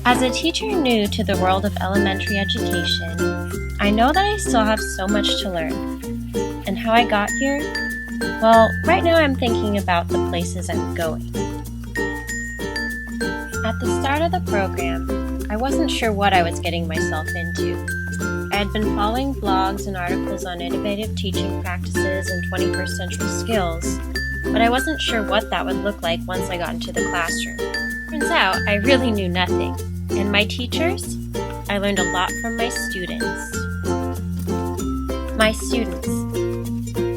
As a teacher new to the world of elementary education, I know that I still have so much to learn. And how I got here? Well, right now I'm thinking about the places I'm going. At the start of the program, I wasn't sure what I was getting myself into. I had been following blogs and articles on innovative teaching practices and 21st century skills, but I wasn't sure what that would look like once I got into the classroom. Turns out I really knew nothing. And my teachers? I learned a lot from my students. My students.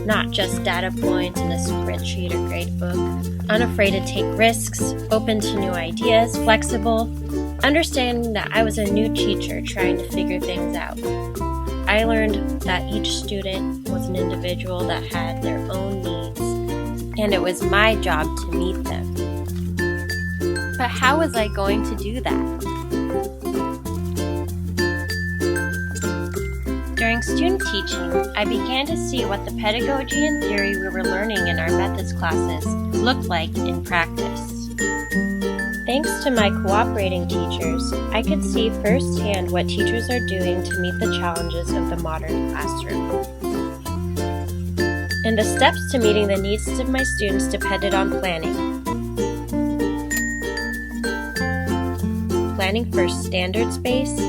Not just data points in a spreadsheet or gradebook. Unafraid to take risks, open to new ideas, flexible, understanding that I was a new teacher trying to figure things out. I learned that each student was an individual that had their own needs, and it was my job to meet them. But how was I going to do that? During student teaching, I began to see what the pedagogy and theory we were learning in our methods classes looked like in practice. Thanks to my cooperating teachers, I could see firsthand what teachers are doing to meet the challenges of the modern classroom. And the steps to meeting the needs of my students depended on planning. Planning for standards-based,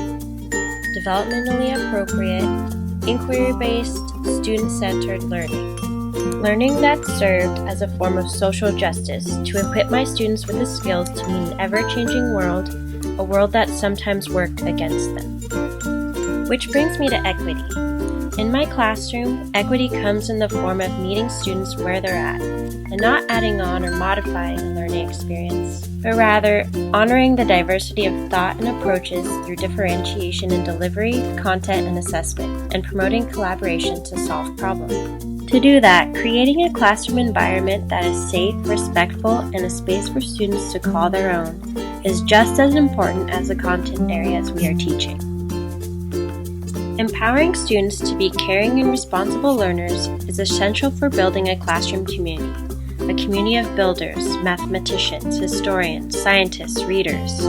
developmentally appropriate, inquiry-based, student-centered learning. Learning that served as a form of social justice to equip my students with the skills to meet an ever-changing world, a world that sometimes worked against them. Which brings me to equity. In my classroom, equity comes in the form of meeting students where they're at, and not adding on or modifying a learning experience, but rather honoring the diversity of thought and approaches through differentiation in delivery, content, and assessment, and promoting collaboration to solve problems. To do that, creating a classroom environment that is safe, respectful, and a space for students to call their own is just as important as the content areas we are teaching. Empowering students to be caring and responsible learners is essential for building a classroom community. A community of builders, mathematicians, historians, scientists, readers.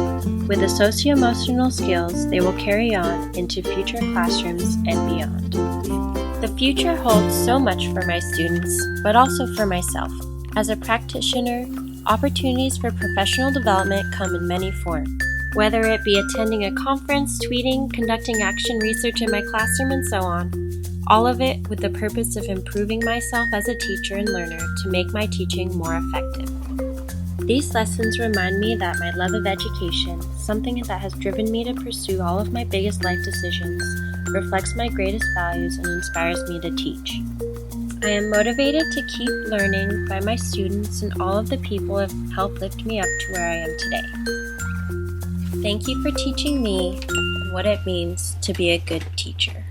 With the socio-emotional skills they will carry on into future classrooms and beyond. The future holds so much for my students, but also for myself. As a practitioner, opportunities for professional development come in many forms. Whether it be attending a conference, tweeting, conducting action research in my classroom, and so on. All of it with the purpose of improving myself as a teacher and learner to make my teaching more effective. These lessons remind me that my love of education, something that has driven me to pursue all of my biggest life decisions, reflects my greatest values and inspires me to teach. I am motivated to keep learning by my students and all of the people who have helped lift me up to where I am today. Thank you for teaching me what it means to be a good teacher.